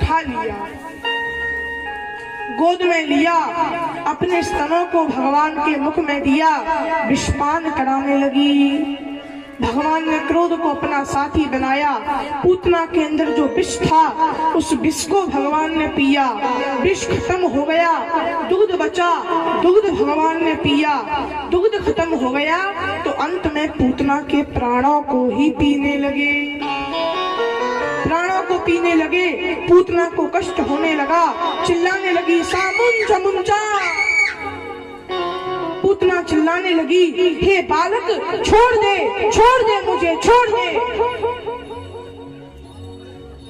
उठा लिया, गोद में लिया, अपने स्तनों को भगवान के मुख में दिया, विषपान कराने लगी। भगवान ने क्रोध को अपना साथी बनाया। पूतना के अंदर जो विष था उस विष को भगवान ने पिया, विष खत्म हो गया, दूध बचा, दूध भगवान ने पिया, दूध खत्म हो गया तो अंत में पूतना के प्राणों को ही पीने लगे, प्राणों को पीने लगे। पूतना को कष्ट होने लगा, चिल्लाने लगी, सामुंचा मुंचा। पूतना चिल्लाने लगी, हे बालक छोड़ दे मुझे, छोड़ दे।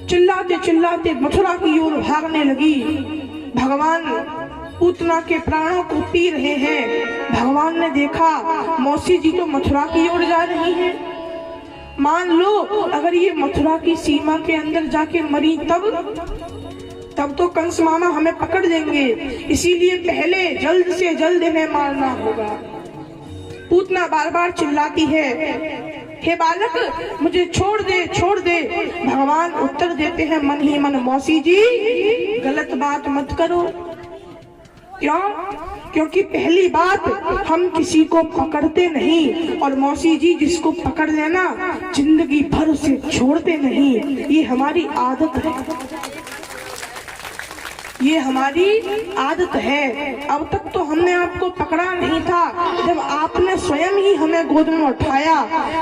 चिल्लाते चिल्लाते मथुरा की ओर भागने लगी। भगवान पूतना के प्राणों को पी रहे हैं। भगवान ने देखा मौसी जी तो मथुरा की ओर जा रही है। मान लो अगर ये मथुरा की सीमा के अंदर जाके मरी तब तो कंस मामा हमें पकड़ देंगे, इसीलिए पहले जल्द से जल्द इन्हें मारना होगा। पूतना बार बार चिल्लाती है, हे बालक मुझे छोड़ दे, छोड़ दे। भगवान उत्तर देते हैं मन ही मन, मौसी जी गलत बात मत करो। क्यों? क्योंकि पहली बात हम किसी को पकड़ते नहीं, और मौसी जी जिसको पकड़ लेना जिंदगी भर उसे छोड़ते नहीं, ये हमारी आदत है, ये हमारी आदत है। अब तक तो हमने आपको पकड़ा नहीं था, जब आपने स्वयं ही हमें गोद में उठाया,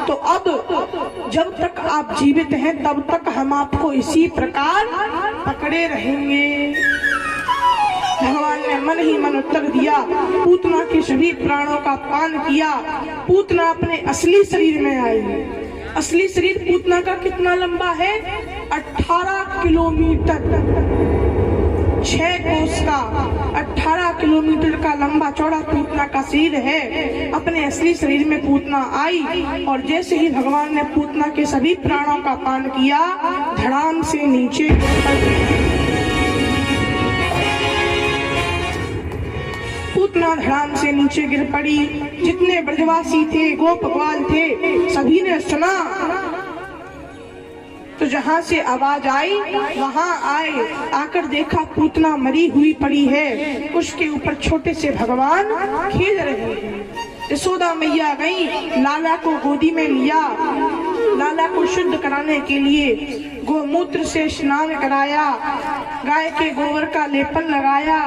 तो अब जब तक आप जीवित हैं तब तक हम आपको इसी प्रकार पकड़े रहेंगे। भगवान ने मन ही मन उत्तर दिया। पूतना के सभी प्राणों का पान किया। पूतना अपने असली शरीर में आई। असली शरीर पूतना का कितना लंबा है? 18 किलोमीटर, 6 कोस का 18 किलोमीटर का लंबा चौड़ा पूतना का शरीर है। अपने असली शरीर में पूतना आई और जैसे ही भगवान ने पूतना के सभी प्राणों का पान किया, धड़ाम से नीचे पूतना धड़ाम से नीचे गिर पड़ी। जितने ब्रजवासी थे, गोप ग्वाल थे, सभी ने सुना तो जहाँ से आवाज आई वहाँ आए। आकर देखा पूतना मरी हुई पड़ी है, उसके ऊपर छोटे से भगवान खेल रहे हैं। यशोदा मैया गई, लाला को गोदी में लिया, लाला को शुद्ध कराने के लिए गोमूत्र से स्नान कराया, गाय के गोबर का लेपन लगाया,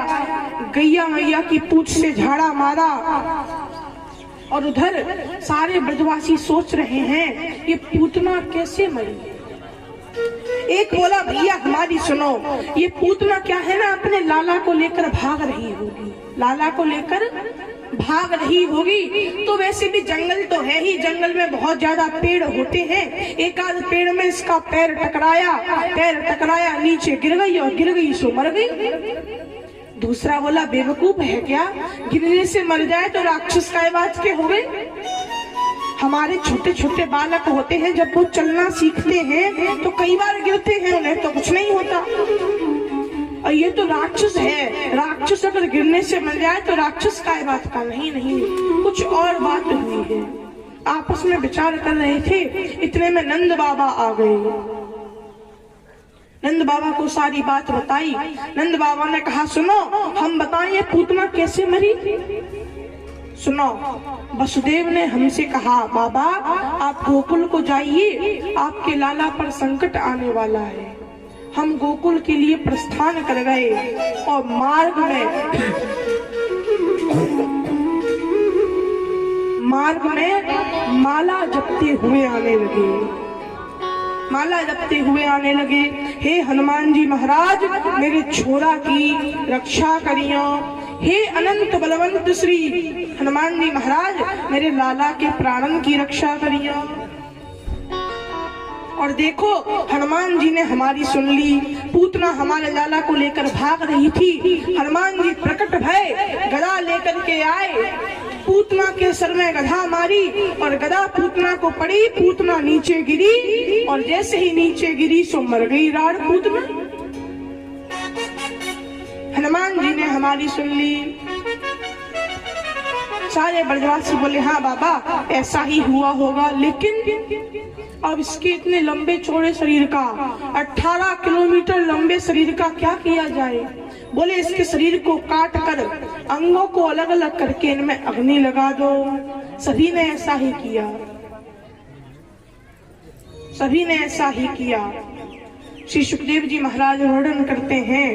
गैया मैया की पूंछ से झाड़ा मारा। और उधर सारे ब्रजवासी सोच रहे हैं ये पूतना कैसे मरी। एक बोला, भैया हमारी सुनो, ये पूतना क्या है ना अपने लाला को लेकर भाग रही होगी, लाला को लेकर भाग रही होगी। तो वैसे भी जंगल तो है ही, जंगल में बहुत ज्यादा पेड़ होते हैं। एक आध पेड़ में इसका पैर टकराया, नीचे गिर गई और गिर गई सो मर गई। दूसरा बोला, बेवकूफ है क्या, गिरने से मर जाए तो राक्षस काय बात के हो गए। हमारे छोटे छोटे बालक होते हैं, जब वो चलना सीखते हैं तो कई बार गिरते हैं, उन्हें तो कुछ नहीं होता। और ये तो राक्षस है, राक्षस अगर गिरने से मर जाए तो राक्षस काय बात का नहीं, कुछ और बात हुई है। आपस में विचार कर रहे थे, इतने में नंद बाबा आ गए। नंद बाबा को सारी बात बताई। नंद बाबा ने कहा, सुनो हम बताएं ये पूतना कैसे मरी। सुनो, वसुदेव ने हमसे कहा, बाबा आप गोकुल को जाइए, आपके लाला पर संकट आने वाला है। हम गोकुल के लिए प्रस्थान कर गए और मार्ग में माला जपते हुए आने लगे। हे हनुमान जी महाराज, मेरे छोरा की रक्षा करियो। हे अनंत बलवंत श्री हनुमान जी महाराज, मेरे लाला के प्राणन की रक्षा करियो। और देखो हनुमान जी ने हमारी सुन ली। पूतना हमारे लाला को लेकर भाग रही थी, हनुमान जी प्रकट भय, गदा लेकर के आए, पूतना के सर में गदा मारी और गदा पूतना को पड़ी। पूतना नीचे गिरी और जैसे ही नीचे गिरी सो मर गई राड़ पूतना। हनुमान जी ने हमारी सुन ली। सारे ब्रजवासी बोले, हाँ बाबा ऐसा ही हुआ होगा, लेकिन अब इसके इतने लंबे चौड़े शरीर का 18 किलोमीटर लंबे शरीर का क्या किया जाए? बोले इसके शरीर को काट कर अंगों को अलग अलग करके इनमें अग्नि लगा दो। सभी ने ऐसा ही किया, सभी ने ऐसा ही किया। श्री सुखदेव जी महाराज वर्णन करते हैं,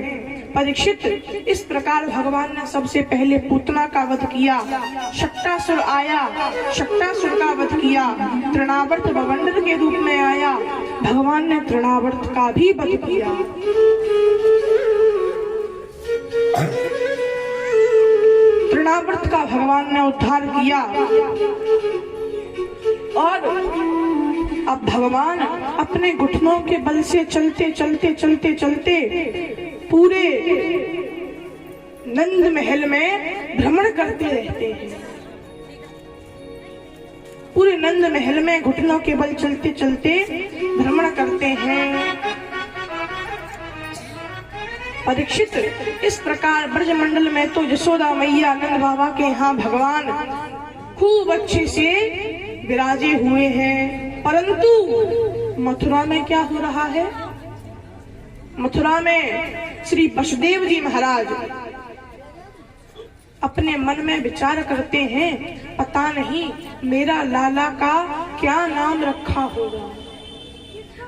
परीक्षित इस प्रकार भगवान ने सबसे पहले पूतना का वध किया। शक्टासुर आया, शक्टासुर का वध किया। तृणावर्त भवंडर के रूप में आया, भगवान ने तृणावर्त का भी वध किया। तृणावर्त का भगवान ने उद्धार किया। और अब भगवान अपने घुटनों के बल से चलते चलते चलते चलते पूरे नंद महल में भ्रमण करते रहते हैं। पूरे नंद महल में घुटनों के बल चलते चलते भ्रमण करते हैं। परीक्षित इस प्रकार ब्रजमंडल में तो यशोदा मैया नंद बाबा के यहाँ भगवान खूब अच्छे से विराजे हुए हैं, परंतु मथुरा में क्या हो रहा है? मथुरा में श्री वसुदेव जी महाराज अपने मन में विचार करते हैं, पता नहीं मेरा लाला का क्या नाम रखा होगा।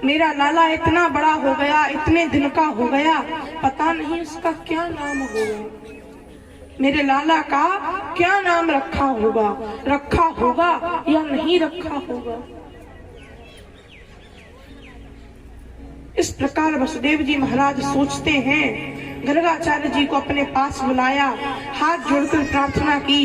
मेरा लाला इतना बड़ा हो गया, इतने दिन का हो गया, पता नहीं इसका क्या नाम होगा। मेरे लाला का क्या नाम रखा होगा या नहीं रखा होगा। इस प्रकार वसुदेव जी महाराज सोचते हैं। गर्गाचार्य जी को अपने पास बुलाया, हाथ जोड़कर प्रार्थना की।